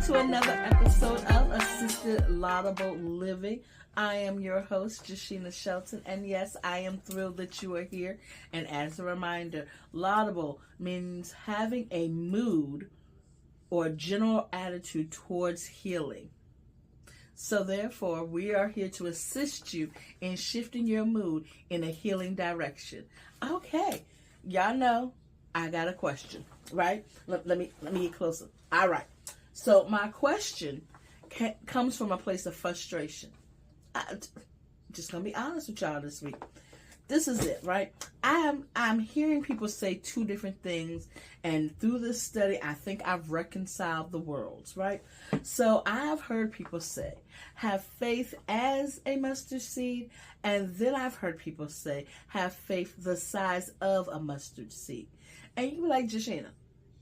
to another episode of Assisted Laudable Living. I am your host, Jasheena Shelton, and yes, I am thrilled that you are here. And as a reminder, laudable means having a mood or general attitude towards healing. So therefore, we are here to assist you in shifting your mood in a healing direction. Okay, y'all know I got a question, right? Let me get closer. All right. So my question comes from a place of frustration. I'm just gonna be honest with y'all this week. This is it, right? I'm hearing people say two different things, and through this study, I think I've reconciled the worlds, right? So I've heard people say, have faith as a mustard seed, and then I've heard people say, have faith the size of a mustard seed. And you be like, Jasheena,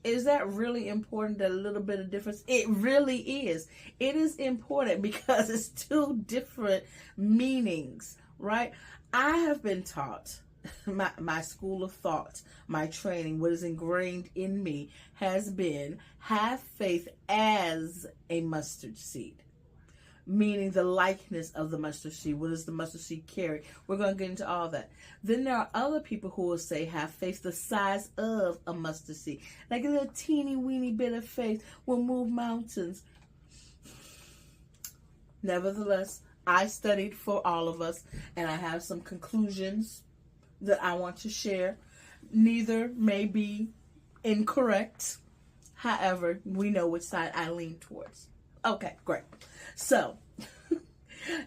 is that really important, that little bit of difference? It really is. It is important because it's two different meanings, right? I have been taught, my school of thought, my training, what is ingrained in me has been, have faith as a mustard seed. Meaning the likeness of the mustard seed. What does the mustard seed carry? We're going to get into all that. Then there are other people who will say have faith the size of a mustard seed. Like a little teeny weeny bit of faith will move mountains. Nevertheless, I studied for all of us, and I have some conclusions that I want to share. Neither may be incorrect. However, we know which side I lean towards. Okay, great. So,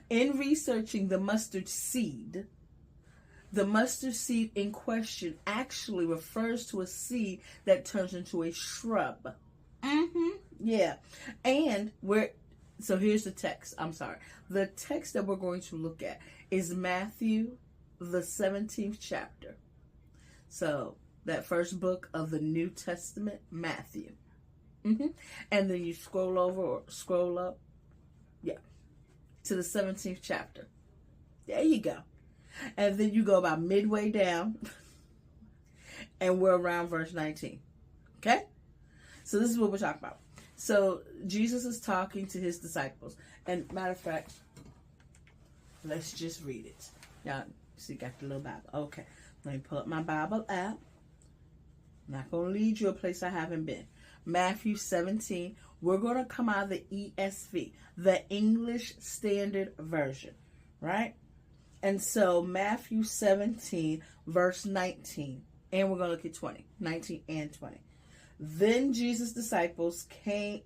in researching the mustard seed in question actually refers to a seed that turns into a shrub. Yeah. And so here's the text. I'm sorry. The text that we're going to look at is Matthew, the 17th chapter. So, that first book of the New Testament, Matthew. And then you scroll over or scroll up, to the 17th chapter. There you go. And then you go about midway down, and we're around verse 19. Okay? So this is what we're talking about. So Jesus is talking to his disciples. And matter of fact, let's just read it. Y'all see, got the little Bible. Okay. Let me pull up my Bible app. I'm not going to lead you a place I haven't been. Matthew 17. We're going to come out of the ESV, the English Standard Version, right? And so Matthew 17, verse 19, and we're going to look at 20, 19 and 20. Then the disciples came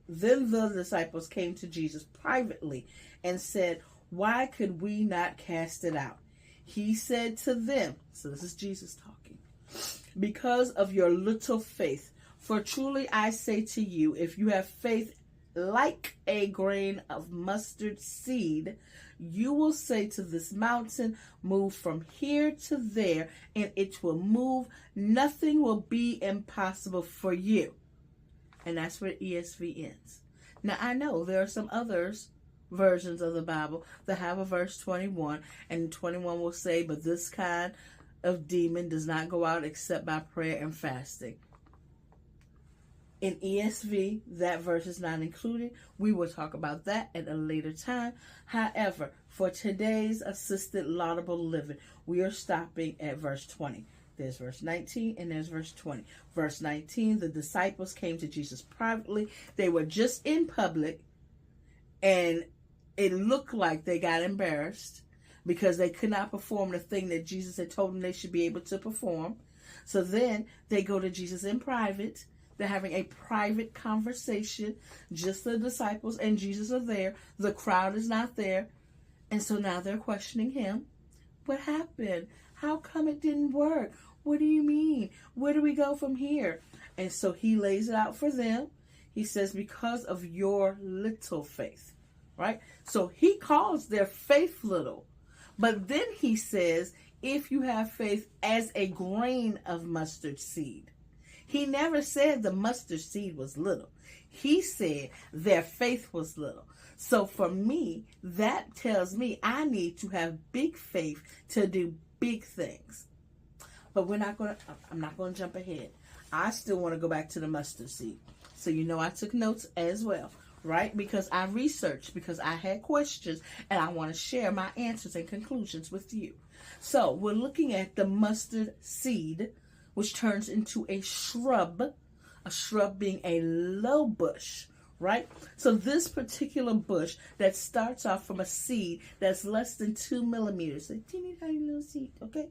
to Jesus privately and said, "Why could we not cast it out?" He said to them, so this is Jesus talking, "Because of your little faith. For truly I say to you, if you have faith like a grain of mustard seed, you will say to this mountain, move from here to there, and it will move. Nothing will be impossible for you." And that's where ESV ends. Now, I know there are some others versions of the Bible that have a verse 21, and 21 will say, "But this kind of demon does not go out except by prayer and fasting." In ESV, that verse is not included. We will talk about that at a later time. However, for today's Assisted Laudable Living, we are stopping at verse 20. There's verse 19 and there's verse 20. Verse 19, the disciples came to Jesus privately. They were just in public, and it looked like they got embarrassed because they could not perform the thing that Jesus had told them they should be able to perform. So then they go to Jesus in private. They're having a private conversation. Just the disciples and Jesus are there. The crowd is not there. And so now they're questioning him. What happened? How come it didn't work? What do you mean? Where do we go from here? And so he lays it out for them. He says, because of your little faith, right? So he calls their faith little. But then he says, if you have faith as a grain of mustard seed. He never said the mustard seed was little. He said their faith was little. So for me, that tells me I need to have big faith to do big things. But I'm not going to jump ahead. I still want to go back to the mustard seed. So you know I took notes as well. right? Because I researched, because I had questions, and I want to share my answers and conclusions with you. So we're looking at the mustard seed, which turns into a shrub being a low bush, right? So this particular bush that starts off from a seed that's less than 2 millimeters, a teeny tiny little seed, okay?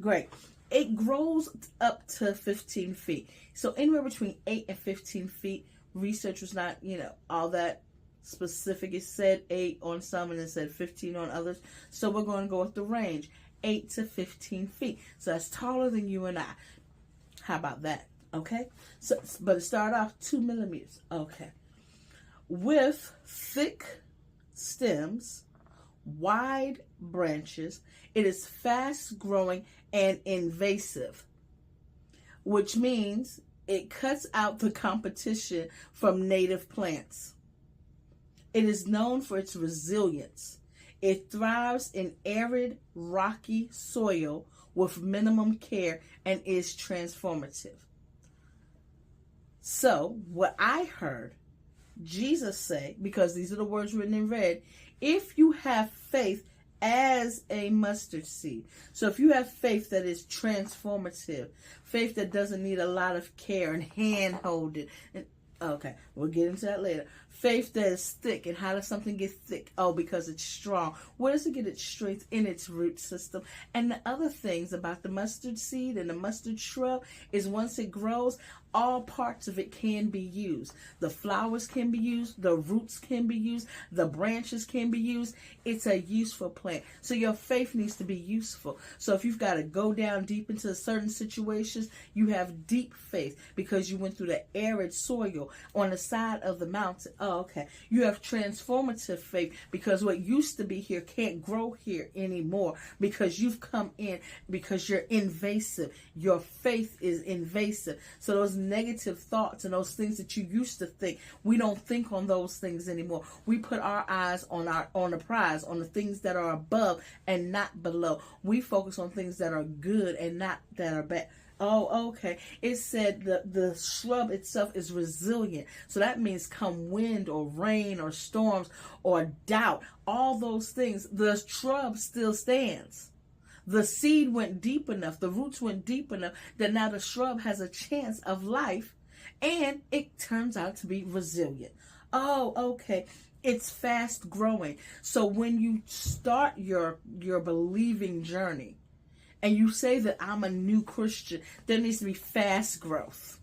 Great. It grows up to 15 feet. So anywhere between 8 and 15 feet. Research was not, all that specific. It said 8 on some and it said 15 on others. So we're going to go with the range, 8 to 15 feet. So that's taller than you and I. How about that? Okay. So, but it started off 2 millimeters. Okay. With thick stems, wide branches, it is fast growing and invasive, which means it cuts out the competition from native plants. It is known for its resilience. It thrives in arid, rocky soil with minimum care and is transformative. So, what I heard Jesus say, because these are the words written in red, if you have faith as a mustard seed. So if you have faith that is transformative, faith that doesn't need a lot of care and hand holding, and okay, we'll get into that later. Faith that is thick. And how does something get thick? Oh, because it's strong. Where does it get its strength? In its root system. And the other things about the mustard seed and the mustard shrub is once it grows, all parts of it can be used. The flowers can be used. The roots can be used. The branches can be used. It's a useful plant. So your faith needs to be useful. So if you've got to go down deep into certain situations, you have deep faith because you went through the arid soil on the side of the mountain. Oh, okay. You have transformative faith because what used to be here can't grow here anymore because you've come in, because you're invasive. Your faith is invasive. So those negative thoughts and those things that you used to think, we don't think on those things anymore. We put our eyes on the prize, on the things that are above and not below. We focus on things that are good and not that are bad. Oh, okay. It said the shrub itself is resilient. So that means come wind or rain or storms or doubt, all those things, the shrub still stands. The seed went deep enough, the roots went deep enough that now the shrub has a chance of life and it turns out to be resilient. Oh, okay. It's fast growing. So when you start your believing journey, and you say that I'm a new Christian, there needs to be fast growth.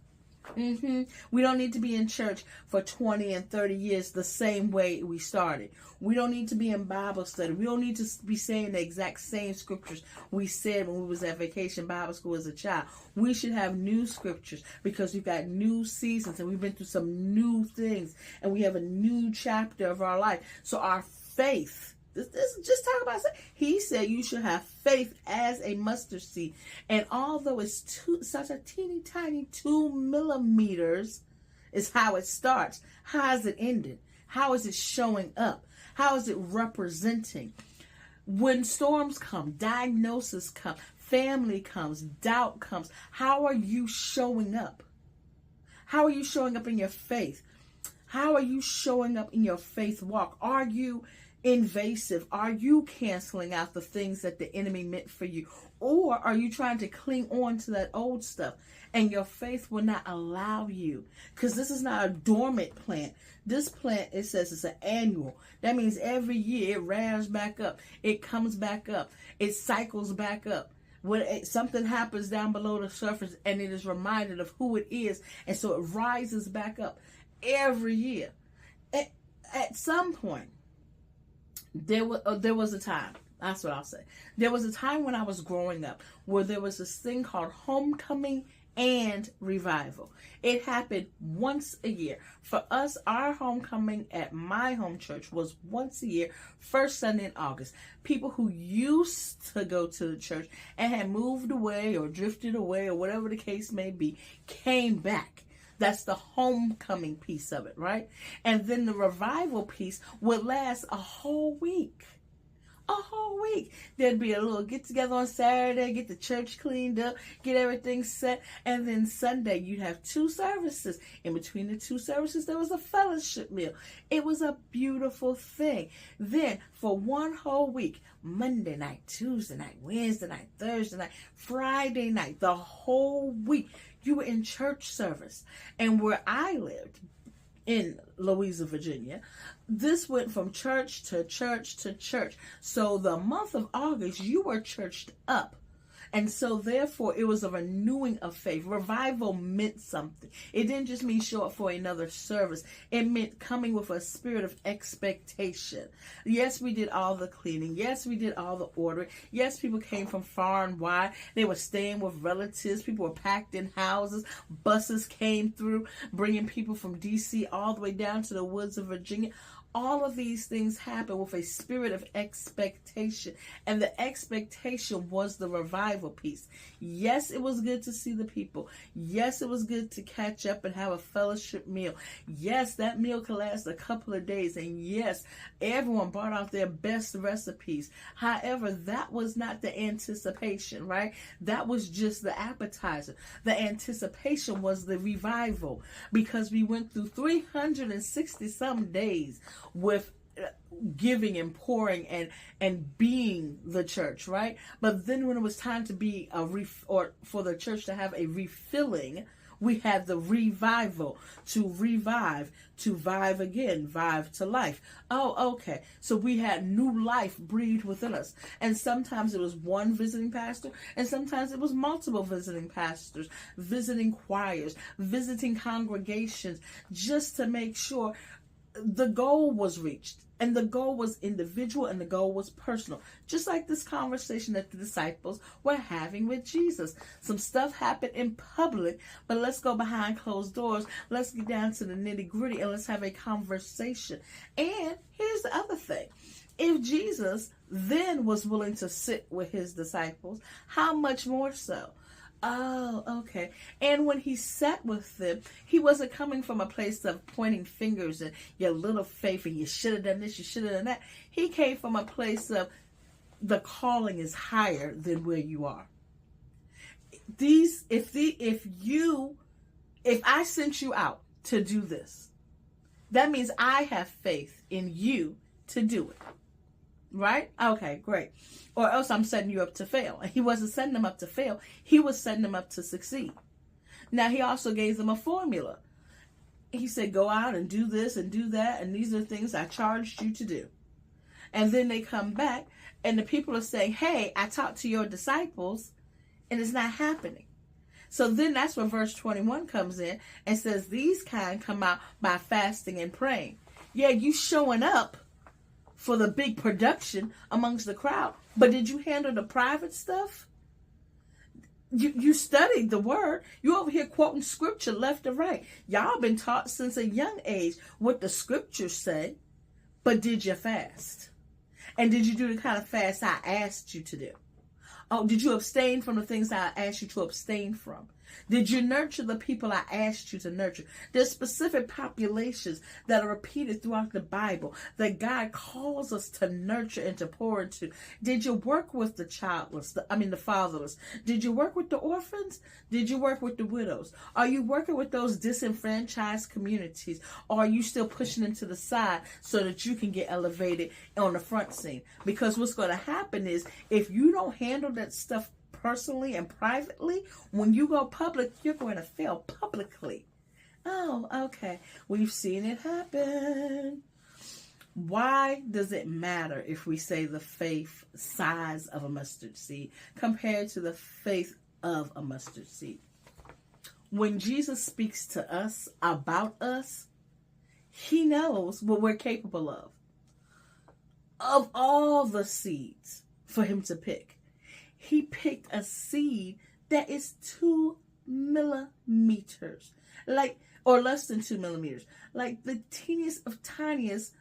We don't need to be in church for 20 and 30 years the same way we started. We don't need to be in Bible study. We don't need to be saying the exact same scriptures we said when we was at vacation Bible school as a child. We should have new scriptures because we've got new seasons and we've been through some new things and we have a new chapter of our life. So our faith, this is just talk about it. He said you should have faith as a mustard seed. And although it's such a teeny tiny 2 millimeters is how it starts. How is it ended? How is it showing up? How is it representing? When storms come, diagnosis comes, family comes, doubt comes, how are you showing up? How are you showing up in your faith? How are you showing up in your faith walk? Are you invasive? Are you canceling out the things that the enemy meant for you? Or are you trying to cling on to that old stuff and your faith will not allow you? Because this is not a dormant plant. This plant, it says it's an annual. That means every year it ramps back up. It comes back up. It cycles back up. When something happens down below the surface and it is reminded of who it is. And so it rises back up every year. At some point, there was a time, that's what I'll say. There was a time when I was growing up where there was this thing called homecoming and revival. It happened once a year. For us, our homecoming at my home church was once a year, first Sunday in August. People who used to go to the church and had moved away or drifted away or whatever the case may be, came back. That's the homecoming piece of it, right? And then the revival piece would last a whole week. A whole week. There'd be a little get together on Saturday, get the church cleaned up, get everything set, and then Sunday you'd have 2 services. In between the 2 services, there was a fellowship meal. It was a beautiful thing. Then for one whole week, Monday night, Tuesday night, Wednesday night, Thursday night, Friday night, the whole week, you were in church service. And where I lived, in Louisa, Virginia, this went from church to church to church. So the month of August, you were churched up. And so therefore, it was a renewing of faith. Revival meant something. It didn't just mean show up for another service. It meant coming with a spirit of expectation. Yes, we did all the cleaning. Yes, we did all the ordering. Yes, people came from far and wide. They were staying with relatives. People were packed in houses. Buses came through, bringing people from D.C. all the way down to the woods of Virginia. All of these things happen with a spirit of expectation. And the expectation was the revival piece. Yes, it was good to see the people. Yes, it was good to catch up and have a fellowship meal. Yes, that meal could last a couple of days. And yes, everyone brought out their best recipes. However, that was not the anticipation, right? That was just the appetizer. The anticipation was the revival, because we went through 360 some days with giving and pouring and being the church, right? But then when it was time to be or for the church to have a refilling, we had the revival, to revive, to vive again, vive to life. Oh, okay. So we had new life breathed within us. And sometimes it was one visiting pastor, and sometimes it was multiple visiting pastors, visiting choirs, visiting congregations, just to make sure the goal was reached. And the goal was individual, and the goal was personal. Just like this conversation that the disciples were having with Jesus. Some stuff happened in public, but let's go behind closed doors. Let's get down to the nitty gritty and let's have a conversation. And here's the other thing. If Jesus then was willing to sit with his disciples, how much more so? Oh, okay. And when he sat with them, he wasn't coming from a place of pointing fingers and your little faith and you should have done this, you should have done that. He came from a place of the calling is higher than where you are. If I sent you out to do this, that means I have faith in you to do it. Right? Okay, great. Or else I'm setting you up to fail. And he wasn't setting them up to fail. He was setting them up to succeed. Now, he also gave them a formula. He said, go out and do this and do that. And these are things I charged you to do. And then they come back and the people are saying, hey, I talked to your disciples and it's not happening. So then that's where verse 21 comes in and says, these kind come out by fasting and praying. Yeah, you showing up for the big production amongst the crowd. But did you handle the private stuff? You studied the word. You over here quoting scripture left and right. Y'all been taught since a young age what the scriptures say. But did you fast? And did you do the kind of fast I asked you to do? Oh, did you abstain from the things I asked you to abstain from? Did you nurture the people I asked you to nurture? There's specific populations that are repeated throughout the Bible that God calls us to nurture and to pour into. Did you work with the childless, the fatherless? Did you work with the orphans? Did you work with the widows? Are you working with those disenfranchised communities? Or are you still pushing them to the side so that you can get elevated on the front scene? Because what's going to happen is if you don't handle that stuff personally and privately, when you go public, you're going to fail publicly. Oh, okay. We've seen it happen. Why does it matter if we say the faith size of a mustard seed compared to the faith of a mustard seed? When Jesus speaks to us about us, he knows what we're capable of. Of all the seeds for him to pick, he picked a seed that is 2 millimeters, or less than 2 millimeters, like the teeniest of tiniest,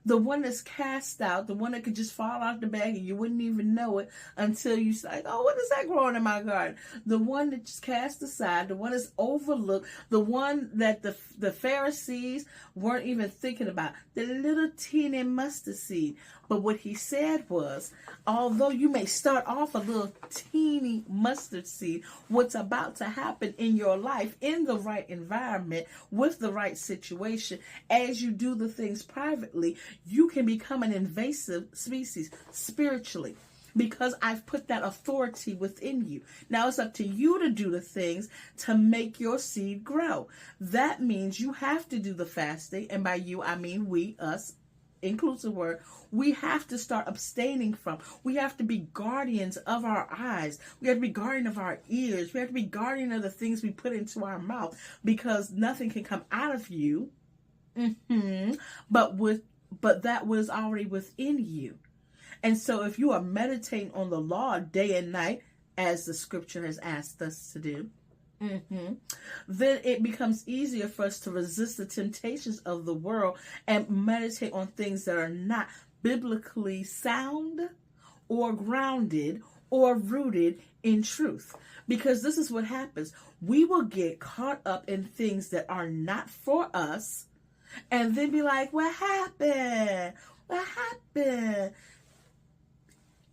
the one that's cast out, the one that could just fall out the bag and you wouldn't even know it until you say, oh, what is that growing in my garden? The one that just cast aside, the one that's overlooked, the one that the Pharisees weren't even thinking about, the little teeny mustard seed. But what he said was, although you may start off a little teeny mustard seed, what's about to happen in your life, in the right environment, with the right situation, as you do the things privately, you can become an invasive species spiritually. Because I've put that authority within you. Now it's up to you to do the things to make your seed grow. That means you have to do the fasting. And by you, I mean we, us, inclusive word. We have to start abstaining from. We have to be guardians of our eyes. We have to be guardian of our ears. We have to be guardian of the things we put into our mouth. Because nothing can come out of you. But that was already within you. And so if you are meditating on the law day and night, as the scripture has asked us to do, then it becomes easier for us to resist the temptations of the world and meditate on things that are not biblically sound or grounded or rooted in truth. Because this is what happens. We will get caught up in things that are not for us and then be like, what happened? What happened?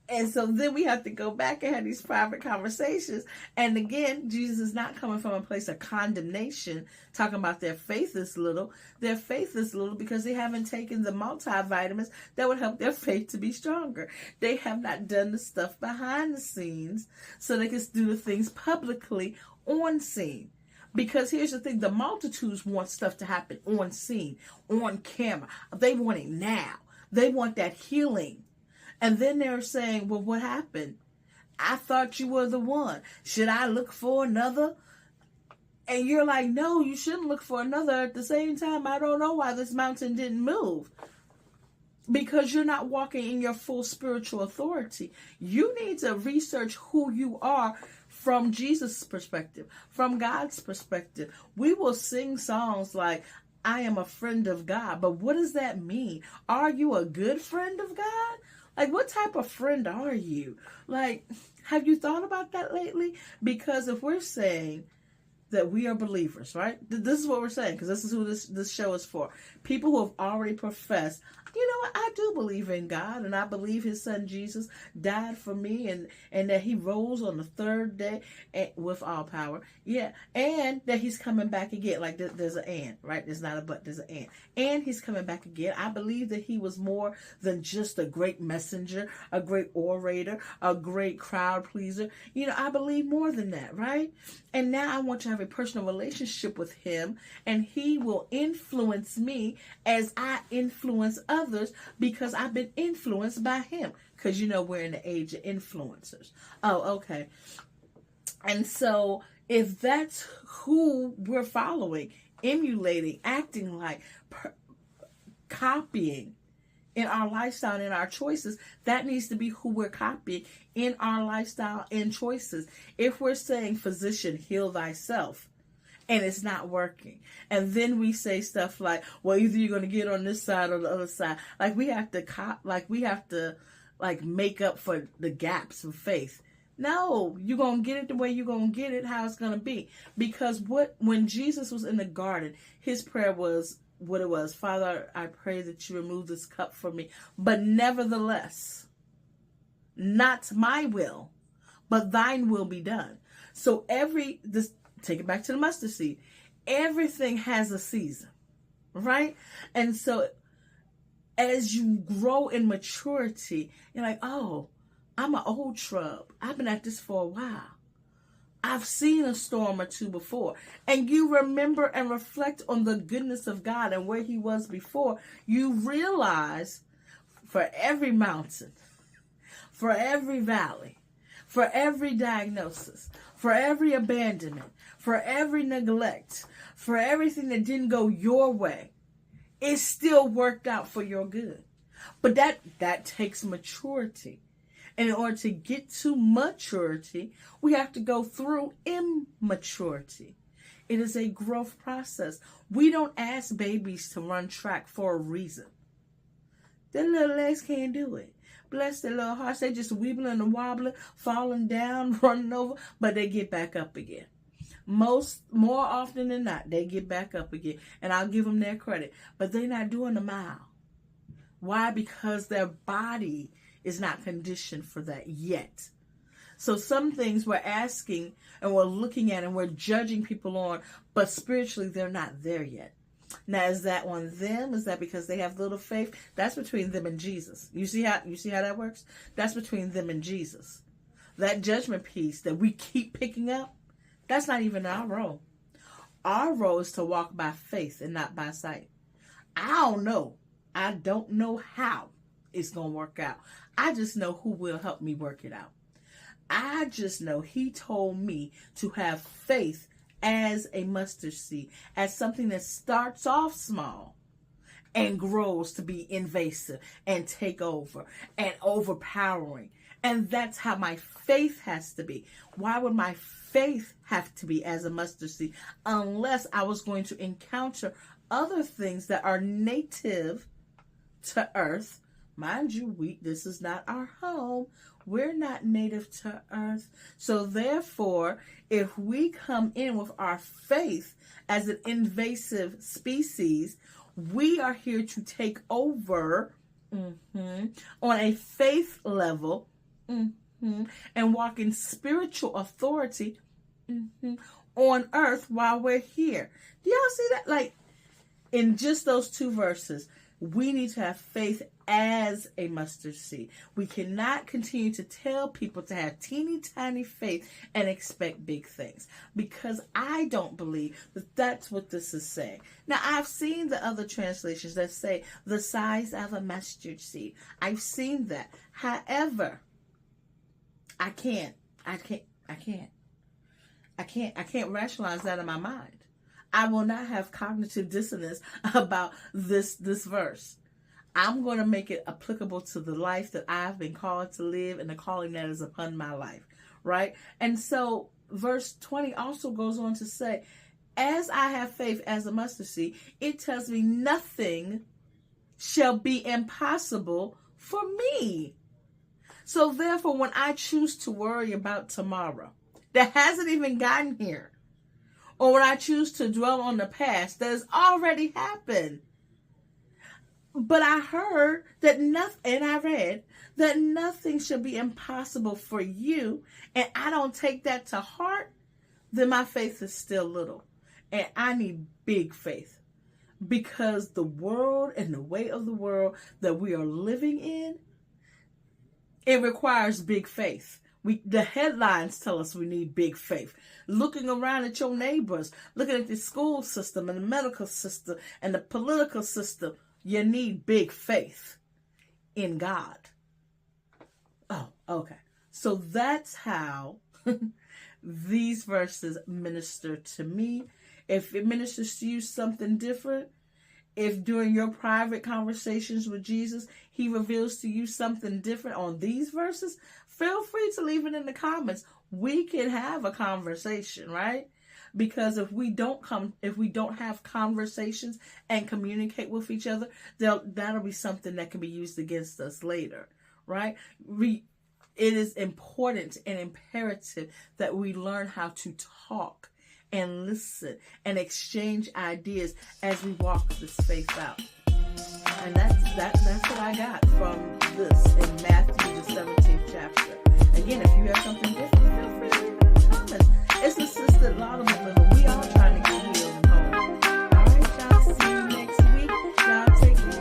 And so then we have to go back and have these private conversations. And again, Jesus is not coming from a place of condemnation, talking about their faith is little. Their faith is little because they haven't taken the multivitamins that would help their faith to be stronger. They have not done the stuff behind the scenes so they can do the things publicly on scene. Because here's the thing, the multitudes want stuff to happen on scene, on camera. They want it now. They want that healing. And then they're saying, well, what happened? I thought you were the one. Should I look for another? And you're like, no, you shouldn't look for another. At the same time, I don't know why this mountain didn't move. Because you're not walking in your full spiritual authority. You need to research who you are from Jesus' perspective, from God's perspective. We will sing songs like, I am a friend of God. But what does that mean? Are you a good friend of God? Like, what type of friend are you? Like, have you thought about that lately? Because if we're saying that we are believers, right? This is what we're saying, because this is who this show is for. People who have already professed, you know what, I do believe in God, and I believe his son Jesus died for me, and that he rose on the third day with all power. Yeah, and that he's coming back again. Like, there's an and, right? There's not a but, there's an and. And he's coming back again. I believe that he was more than just a great messenger, a great orator, a great crowd pleaser. You know, I believe more than that, right? And now I want to have a personal relationship with him, and he will influence me as I influence others because I've been influenced by him. Because, you know, we're in the age of influencers. Oh, okay. And so if that's who we're following, emulating, acting like, copying in our lifestyle and in our choices, that needs to be who we're copying in our lifestyle and choices. If we're saying, physician, heal thyself, and it's not working, and then we say stuff like, well, either you're going to get on this side or the other side. Like, we have to make up for the gaps of faith. No, you're going to get it the way you're going to get it, how it's going to be. Because when Jesus was in the garden, his prayer was what it was. Father, I pray that you remove this cup from me. But nevertheless, not my will, but thine will be done. So take it back to the mustard seed. Everything has a season, right? And so as you grow in maturity, you're like, oh, I'm an old shrub. I've been at this for a while. I've seen a storm or two before. And you remember and reflect on the goodness of God and where he was before. You realize for every mountain, for every valley, for every diagnosis, for every abandonment, for every neglect, for everything that didn't go your way, it still worked out for your good. But that takes maturity. And in order to get to maturity, we have to go through immaturity. It is a growth process. We don't ask babies to run track for a reason. Their little legs can't do it. Bless their little hearts. They just wibbling and wobbling, falling down, running over, but they get back up again. More often than not, they get back up again. And I'll give them their credit. But they're not doing the mile. Why? Because their body is not conditioned for that yet. So some things we're asking and we're looking at and we're judging people on, but spiritually they're not there yet. Now, is that on them? Is that because they have little faith? That's between them and Jesus. You see how that works? That's between them and Jesus. That judgment piece that we keep picking up, that's not even our role. Our role is to walk by faith and not by sight. I don't know. I don't know how it's going to work out. I just know who will help me work it out. I just know he told me to have faith as a mustard seed, as something that starts off small and grows to be invasive and take over and overpowering. And that's how my faith has to be. Why would my faith have to be as a mustard seed unless I was going to encounter other things that are native to earth? Mind you, this is not our home. We're not native to earth. So therefore, if we come in with our faith as an invasive species, we are here to take over on a faith level and walk in spiritual authority on earth while we're here. Do y'all see that? Like, in just those two verses, we need to have faith as a mustard seed. We cannot continue to tell people to have teeny tiny faith and expect big things, because I don't believe that that's what this is saying. Now, I've seen the other translations that say the size of a mustard seed. I've seen that. However, I can't rationalize that in my mind. I will not have cognitive dissonance about this verse. I'm going to make it applicable to the life that I've been called to live and the calling that is upon my life, right? And so verse 20 also goes on to say, as I have faith as a mustard seed, it tells me nothing shall be impossible for me. So therefore, when I choose to worry about tomorrow that hasn't even gotten here, or when I choose to dwell on the past that has already happened, but I heard that nothing, and I read that nothing should be impossible for you, and I don't take that to heart, then my faith is still little. And I need big faith, because the world and the way of the world that we are living in, it requires big faith. The headlines tell us we need big faith. Looking around at your neighbors, looking at the school system and the medical system and the political system, you need big faith in God. Oh, okay. So that's how these verses minister to me. If it ministers to you something different, if during your private conversations with Jesus, he reveals to you something different on these verses, feel free to leave it in the comments. We can have a conversation, right? Because if we don't have conversations and communicate with each other, that'll be something that can be used against us later, right? It is important and imperative that we learn how to talk and listen and exchange ideas as we walk this faith out. And that's what I got from this in Matthew the 17th chapter. Again, if you have something different, feel free to leave it in the comments. It's Assisted LAUDABLE Living. We all trying to get healed and whole. All right, y'all. See you next week. Y'all take care.